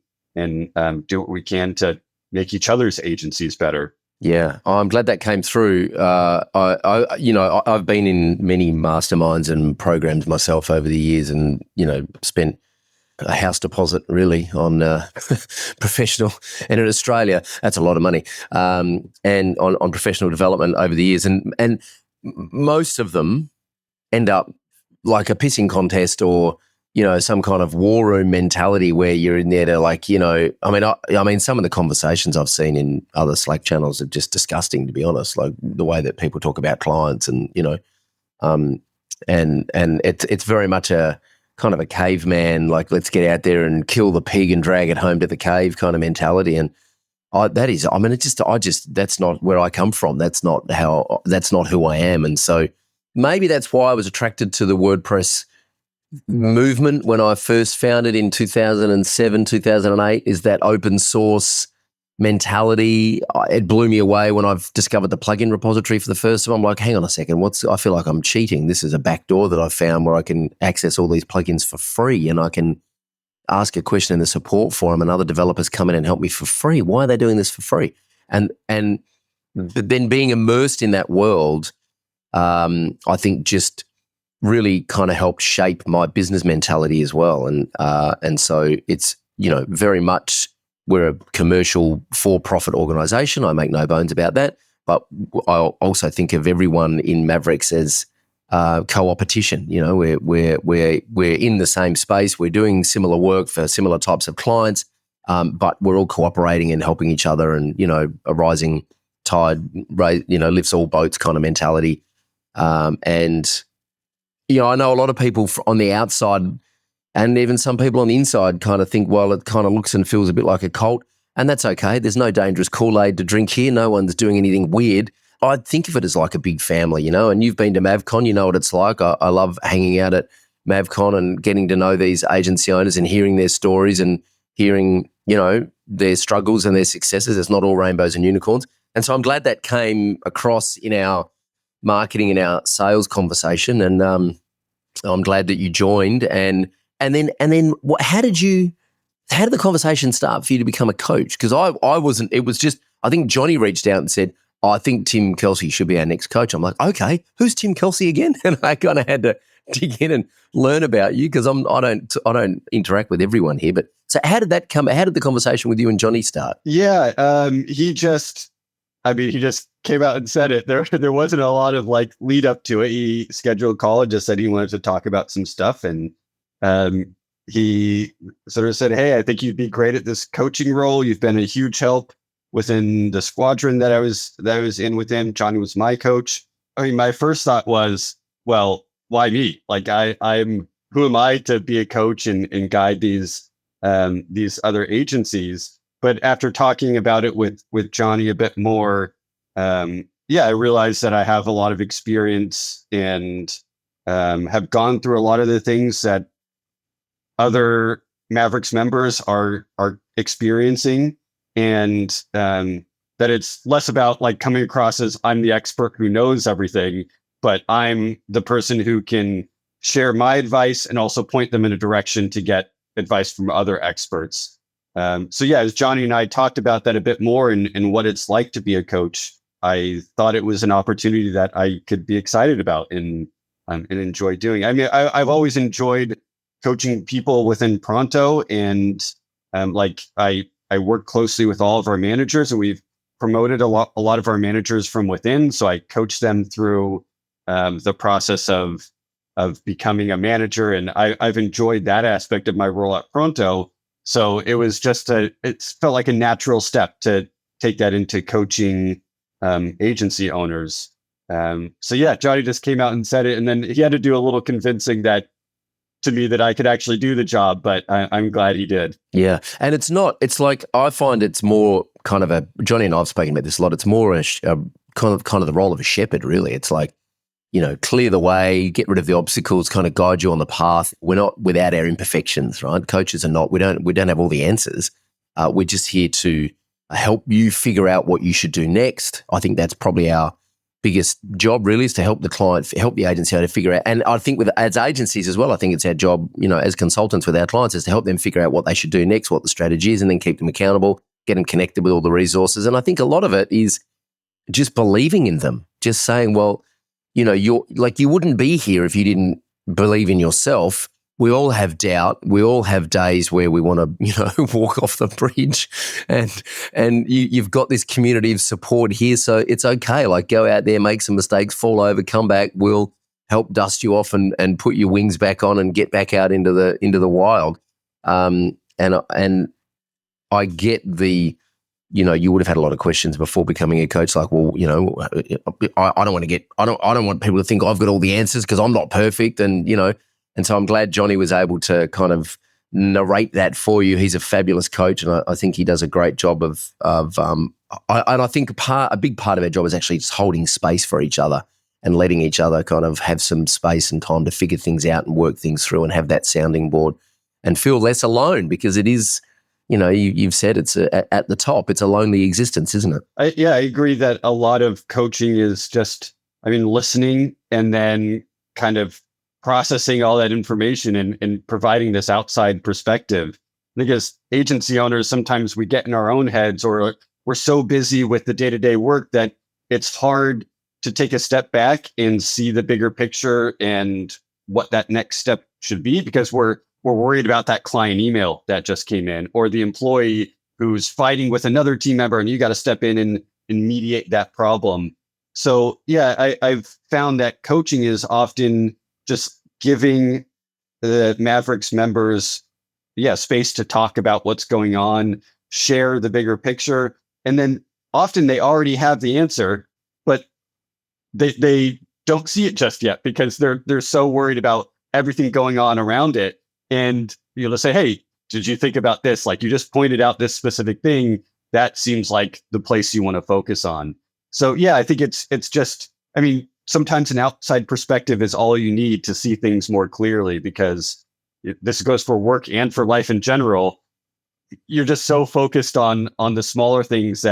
A: do what we can to make each other's agencies better.
B: Yeah, I'm glad that came through. I've been in many masterminds and programs myself over the years, and spent a house deposit really on professional, and in Australia that's a lot of money, and on professional development over the years, and most of them end up like a pissing contest or some kind of war room mentality where you're in there to like, I mean, some of the conversations I've seen in other Slack channels are just disgusting, to be honest. Like the way that people talk about clients and it's very much a kind of a caveman, like let's get out there and kill the pig and drag it home to the cave kind of mentality. And that's not where I come from. That's not who I am. And so maybe that's why I was attracted to the WordPress movement when I first found it in 2007, 2008, is that open source mentality. It blew me away when I've discovered the plugin repository for the first time. I'm like, hang on a second, I feel like I'm cheating. This is a backdoor that I found where I can access all these plugins for free and I can ask a question in the support forum and other developers come in and help me for free. Why are they doing this for free? But then being immersed in that world, I think just really kind of helped shape my business mentality as well. And so it's, very much, we're a commercial for-profit organization. I make no bones about that. But I also think of everyone in Mavericks as co-opetition. We're in the same space. We're doing similar work for similar types of clients, but we're all cooperating and helping each other. And a rising tide, lifts all boats kind of mentality. I know a lot of people on the outside and even some people on the inside kind of think, well, it kind of looks and feels a bit like a cult, and that's okay. There's no dangerous Kool-Aid to drink here. No one's doing anything weird. I think of it as like a big family, and you've been to Mavcon, you know what it's like. I love hanging out at Mavcon and getting to know these agency owners and hearing their stories and hearing, their struggles and their successes. It's not all rainbows and unicorns. And so I'm glad that came across in our marketing and our sales conversation, and I'm glad that you joined. And then how did the conversation start for you to become a coach? Because I wasn't. It was just, I think Johnny reached out and said, I think Tim Kelsey should be our next coach. I'm like, okay, who's Tim Kelsey again? And I kind of had to dig in and learn about you because I don't interact with everyone here. But so how did that come? How did the conversation with you and Johnny start?
A: Yeah, he just came out and said it. There wasn't a lot of like lead up to it. He scheduled a call and just said he wanted to talk about some stuff. And he sort of said, hey, I think you'd be great at this coaching role. You've been a huge help within the squadron that I was in with him. Johnny was my coach. I mean, my first thought was, well, why me? Like I'm who am I to be a coach and guide these other agencies? But after talking about it with Johnny a bit more, I realized that I have a lot of experience and have gone through a lot of the things that other Mavericks members are experiencing, and that it's less about like coming across as I'm the expert who knows everything, but I'm the person who can share my advice and also point them in a direction to get advice from other experts. So yeah, as Johnny and I talked about that a bit more and what it's like to be a coach, I thought it was an opportunity that I could be excited about and enjoy doing. I mean, I've always enjoyed coaching people within Pronto, and like I work closely with all of our managers, and we've promoted a lot of our managers from within. So I coach them through the process of becoming a manager, and I've enjoyed that aspect of my role at Pronto. So it was just it felt like a natural step to take that into coaching agency owners. So yeah, Johnny just came out and said it, and then he had to do a little convincing to me that I could actually do the job, but I'm glad he did.
B: Yeah. And it's like, I find it's more kind of Johnny and I have spoken about this a lot. It's more a kind of the role of a shepherd, really. It's like, clear the way, get rid of the obstacles, kind of guide you on the path. We're not without our imperfections, right? Coaches are not, we don't have all the answers. We're just here to help you figure out what you should do next. I think that's probably our biggest job, really, is to help the client, help the agency to figure out. And I think as agencies as well, I think it's our job, as consultants with our clients, is to help them figure out what they should do next, what the strategy is, and then keep them accountable, get them connected with all the resources. And I think a lot of it is just believing in them, just saying, well, you wouldn't be here if you didn't believe in yourself. We all have doubt. We all have days where we want to, walk off the bridge, and you've got this community of support here. So it's okay. Like, go out there, make some mistakes, fall over, come back. We'll help dust you off and put your wings back on and get back out into the wild. And I get the, you would have had a lot of questions before becoming a coach. Like, well, I don't want people to think I've got all the answers because I'm not perfect. And so I'm glad Johnny was able to kind of narrate that for you. He's a fabulous coach, and I think he does a great job and I think a big part of our job is actually just holding space for each other and letting each other kind of have some space and time to figure things out and work things through and have that sounding board and feel less alone, because it is, you've said it's at the top, it's a lonely existence, isn't it?
A: I agree that a lot of coaching is just, listening and then kind of processing all that information and providing this outside perspective. Because agency owners, sometimes we get in our own heads, or we're so busy with the day-to-day work that it's hard to take a step back and see the bigger picture and what that next step should be, because we're worried about that client email that just came in, or the employee who's fighting with another team member, and you got to step in and mediate that problem. So yeah, I've found that coaching is often just giving the Mavericks members, space to talk about what's going on, share the bigger picture. And then often they already have the answer, but they don't see it just yet because they're so worried about everything going on around it. And say, hey, did you think about this? Like, you just pointed out this specific thing. That seems like the place you want to focus on. So yeah, I think it's just, sometimes an outside perspective is all you need to see things more clearly, because this goes for work and for life in general. You're just so focused on the smaller things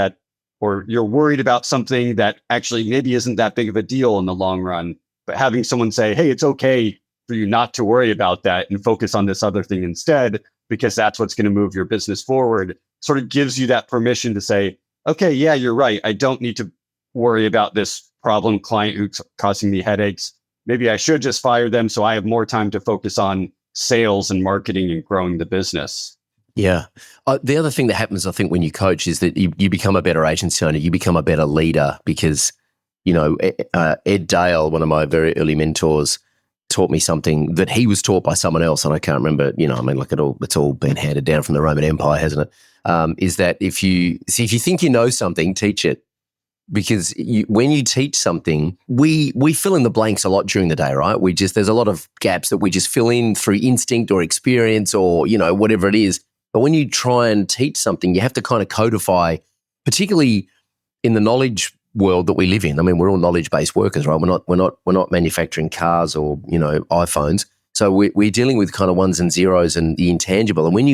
A: or you're worried about something that actually maybe isn't that big of a deal in the long run. But having someone say, hey, it's okay for you not to worry about that and focus on this other thing instead, because that's what's going to move your business forward, sort of gives you that permission to say, okay, yeah, you're right. I don't need to worry about this problem client who's causing me headaches. Maybe I should just fire them so I have more time to focus on sales and marketing and growing the business.
B: Yeah. The other thing that happens, I think, when you coach is that you become a better agency owner, you become a better leader, because, Ed Dale, one of my very early mentors, taught me something that he was taught by someone else, and I can't remember, it's all been handed down from the Roman Empire, hasn't it? Is that if you think you know something, teach it. Because when you teach something, we fill in the blanks a lot during the day, right? There's a lot of gaps that we just fill in through instinct or experience or, whatever it is. But when you try and teach something, you have to kind of codify, particularly in the knowledge world that we live in. We're all knowledge-based workers, right? We're not manufacturing cars or, iPhones. So we're dealing with kind of ones and zeros and the intangible. And when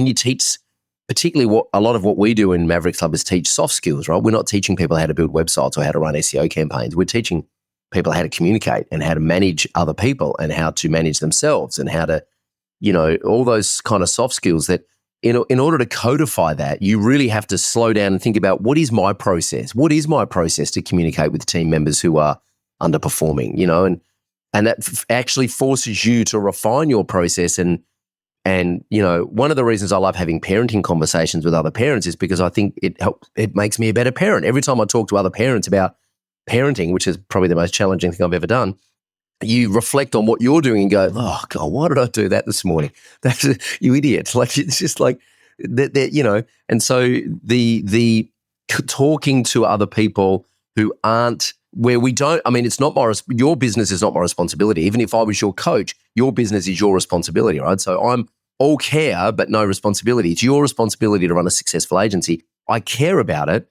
B: you teach, particularly a lot of what we do in Mavericks Club is teach soft skills, right? We're not teaching people how to build websites or how to run SEO campaigns. We're teaching people how to communicate and how to manage other people and how to manage themselves and how to, all those kind of soft skills that in order to codify that, you really have to slow down and think about what is my process? What is my process to communicate with team members who are underperforming, and that actually forces you to refine your process. And one of the reasons I love having parenting conversations with other parents is because I think it makes me a better parent. Every time I talk to other parents about parenting, which is probably the most challenging thing I've ever done, you reflect on what you're doing and go, oh God, why did I do that this morning? That's you idiot. Like, it's just like that, and so the talking to other people who aren't where we don't, it's not your business is not my responsibility. Even if I was your coach, your business is your responsibility, right? So I'm all care, but no responsibility. It's your responsibility to run a successful agency. I care about it,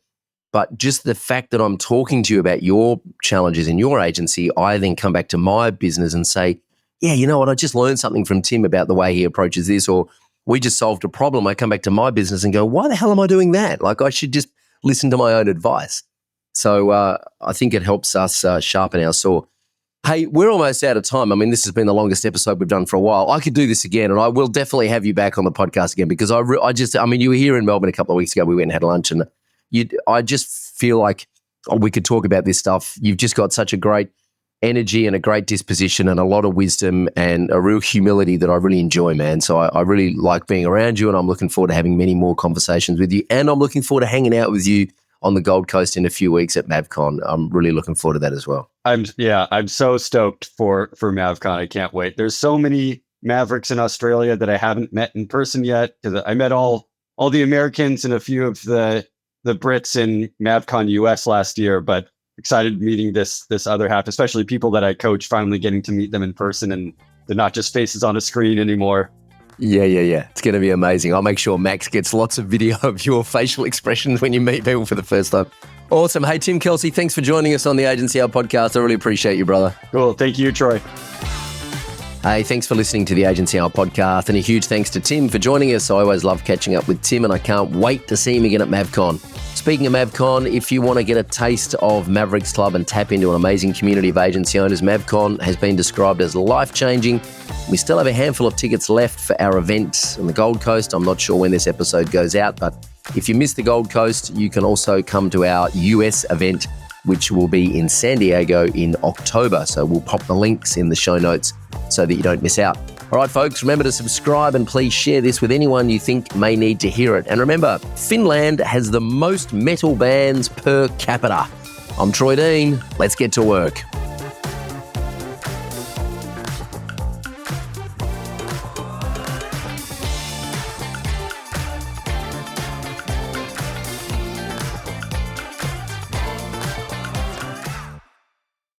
B: but just the fact that I'm talking to you about your challenges in your agency, I then come back to my business and say, yeah, you know what? I just learned something from Tim about the way he approaches this, or we just solved a problem. I come back to my business and go, why the hell am I doing that? Like, I should just listen to my own advice. So I think it helps us sharpen our saw. Hey, we're almost out of time. This has been the longest episode we've done for a while. I could do this again, and I will definitely have you back on the podcast again, because you were here in Melbourne a couple of weeks ago. We went and had lunch, and I just feel like we could talk about this stuff. You've just got such a great energy and a great disposition and a lot of wisdom and a real humility that I really enjoy, man. So I really like being around you, and I'm looking forward to having many more conversations with you. And I'm looking forward to hanging out with you on the Gold Coast in a few weeks at Mavcon. I'm really looking forward to that as well.
A: I'm so stoked for Mavcon. I can't wait. There's so many Mavericks in Australia that I haven't met in person yet, because I met all the Americans and a few of the Brits in Mavcon US last year, but excited meeting this other half, especially people that I coach, finally getting to meet them in person, and they're not just faces on a screen anymore.
B: Yeah. It's going to be amazing. I'll make sure Max gets lots of video of your facial expressions when you meet people for the first time. Awesome. Hey, Tim Kelsey, thanks for joining us on the Agency Hour podcast. I really appreciate you, brother.
A: Cool. Thank you, Troy.
B: Hey, thanks for listening to the Agency Hour podcast, and a huge thanks to Tim for joining us. I always love catching up with Tim, and I can't wait to see him again at Mavcon. Speaking of Mavcon, if you want to get a taste of Mavericks Club and tap into an amazing community of agency owners, Mavcon has been described as life-changing. We still have a handful of tickets left for our event on the Gold Coast. I'm not sure when this episode goes out, but if you miss the Gold Coast, you can also come to our US event, which will be in San Diego in October. So we'll pop the links in the show notes so that you don't miss out. All right, folks, remember to subscribe and please share this with anyone you think may need to hear it. And remember, Finland has the most metal bands per capita. I'm Troy Dean. Let's get to work.